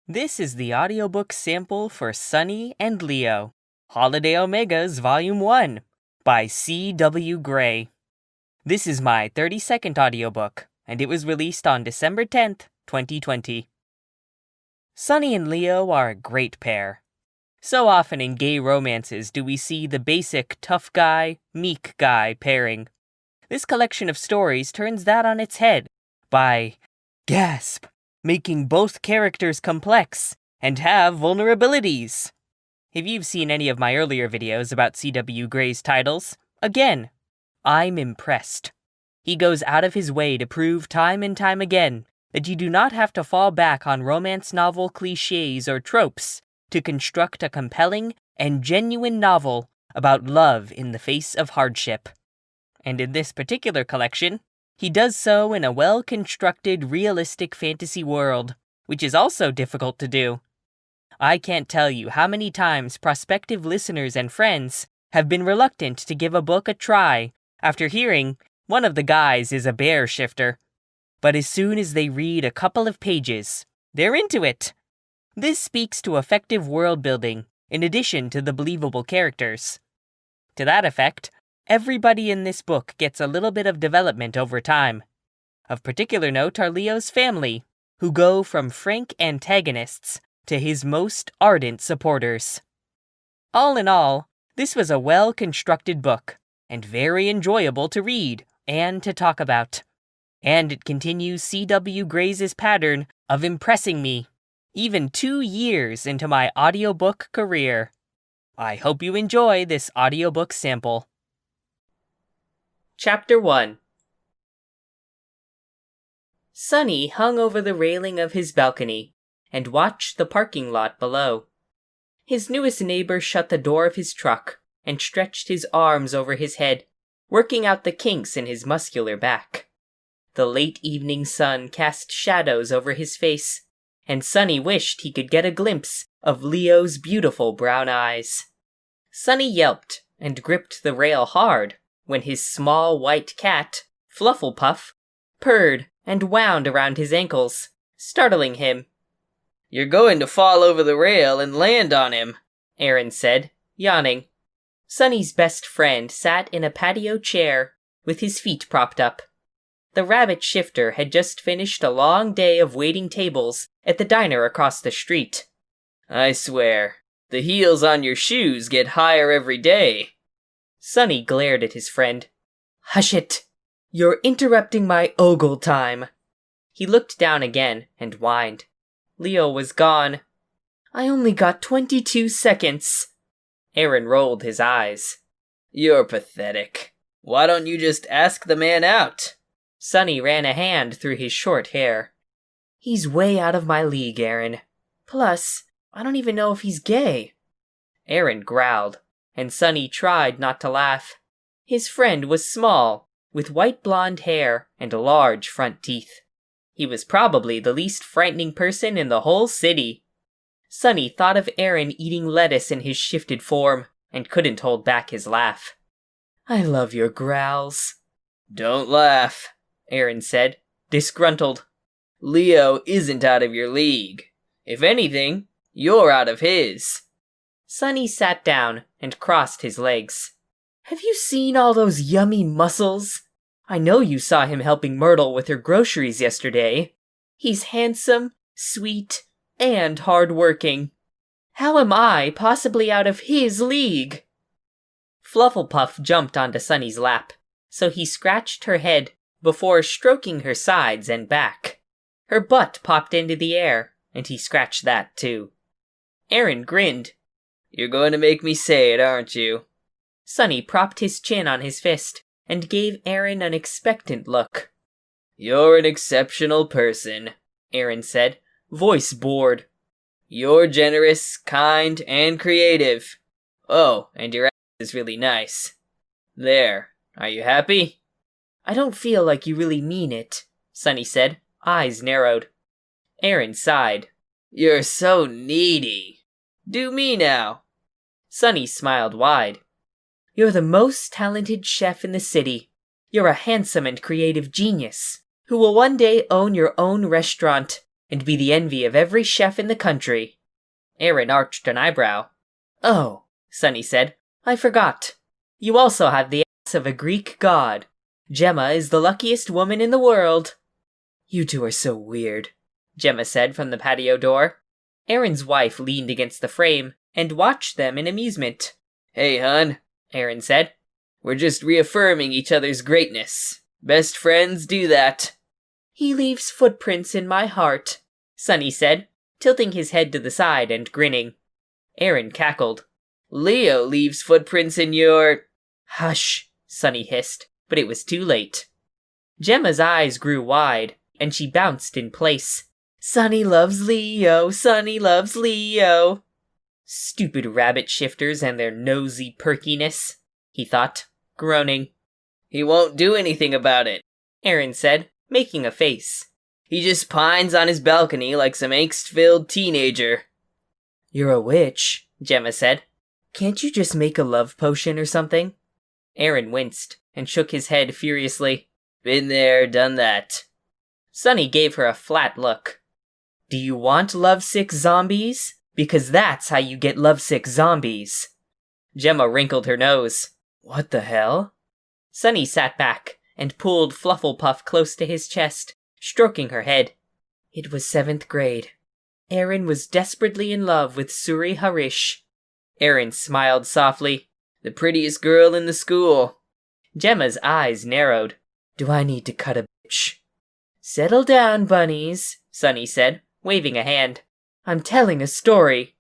This is the audiobook sample for Sonny and Leo, Holiday Omegas Volume 1 by C.W. Gray. This is my 32nd audiobook, and it was released on December 10th, 2020. Sonny and Leo are a great pair. So often in gay romances do we see the basic tough guy, meek guy pairing. This collection of stories turns that on its head by, gasp, making both characters complex and have vulnerabilities. If you've seen any of my earlier videos about C.W. Gray's titles, again, I'm impressed. He goes out of his way to prove time and time again that you do not have to fall back on romance novel cliches or tropes to construct a compelling and genuine novel about love in the face of hardship. And in this particular collection, he does so in a well-constructed, realistic fantasy world, which is also difficult to do. I can't tell you how many times prospective listeners and friends have been reluctant to give a book a try after hearing one of the guys is a bear shifter. But as soon as they read a couple of pages, they're into it. This speaks to effective world building, in addition to the believable characters. To that effect, everybody in this book gets a little bit of development over time. Of particular note are Leo's family, who go from frank antagonists to his most ardent supporters. All in all, this was a well-constructed book, and very enjoyable to read and to talk about. And it continues C.W. Gray's pattern of impressing me, even 2 years into my audiobook career. I hope you enjoy this audiobook sample. Chapter 1. Sonny hung over the railing of his balcony and watched the parking lot below. His newest neighbor shut the door of his truck and stretched his arms over his head, working out the kinks in his muscular back. The late evening sun cast shadows over his face, and Sonny wished he could get a glimpse of Leo's beautiful brown eyes. Sonny yelped and gripped the rail hard when his small white cat, Flufflepuff, purred and wound around his ankles, startling him. "You're going to fall over the rail and land on him," Aaron said, yawning. Sonny's best friend sat in a patio chair with his feet propped up. The rabbit shifter had just finished a long day of waiting tables at the diner across the street. "I swear, the heels on your shoes get higher every day." Sonny glared at his friend. "Hush it! You're interrupting my ogle time." He looked down again and whined. Leo was gone. "I only got 22 seconds. Aaron rolled his eyes. "You're pathetic. Why don't you just ask the man out?" Sonny ran a hand through his short hair. "He's way out of my league, Aaron. Plus, I don't even know if he's gay." Aaron growled, and Sonny tried not to laugh. His friend was small, with white blonde hair and large front teeth. He was probably the least frightening person in the whole city. Sonny thought of Aaron eating lettuce in his shifted form, and couldn't hold back his laugh. "I love your growls." "Don't laugh," Aaron said, disgruntled. "Leo isn't out of your league. If anything, you're out of his." Sonny sat down and crossed his legs. "Have you seen all those yummy muscles? I know you saw him helping Myrtle with her groceries yesterday. He's handsome, sweet, and hard-working. How am I possibly out of his league?" Flufflepuff jumped onto Sonny's lap, so he scratched her head before stroking her sides and back. Her butt popped into the air, and he scratched that too. Aaron grinned. "You're going to make me say it, aren't you?" Sonny propped his chin on his fist and gave Aaron an expectant look. "You're an exceptional person," Aaron said, voice bored. "You're generous, kind, and creative. Oh, and your ass is really nice. There, are you happy?" "I don't feel like you really mean it," Sonny said, eyes narrowed. Aaron sighed. "You're so needy. Do me now." Sonny smiled wide. "You're the most talented chef in the city. You're a handsome and creative genius, who will one day own your own restaurant, and be the envy of every chef in the country. Aaron arched an eyebrow. Oh, Sonny said, I forgot. You also have the ass of a Greek god. Gemma is the luckiest woman in the world. You two are so weird, Gemma said from the patio door. Aaron's wife leaned against the frame and watched them in amusement. Hey, hun, Aaron said. We're just reaffirming each other's greatness. Best friends do that. He leaves footprints in my heart, Sonny said, tilting his head to the side and grinning. Aaron cackled. Leo leaves footprints in your... Hush, Sonny hissed, but it was too late. Gemma's eyes grew wide, and she bounced in place. Sonny loves Leo, Sonny loves Leo. Stupid rabbit shifters and their nosy perkiness, he thought, groaning. He won't do anything about it, Aaron said, making a face. He just pines on his balcony like some angst-filled teenager. You're a witch, Gemma said. Can't you just make a love potion or something? Aaron winced and shook his head furiously. Been there, done that. Sonny gave her a flat look. Do you want lovesick zombies? Because that's how you get lovesick zombies. Gemma wrinkled her nose. What the hell? Sonny sat back and pulled Flufflepuff close to his chest, stroking her head. It was 7th grade. Aaron was desperately in love with Suri Harish. Aaron smiled softly. The prettiest girl in the school. Gemma's eyes narrowed. Do I need to cut a bitch? Settle down, bunnies, Sonny said, waving a hand. I'm telling a story.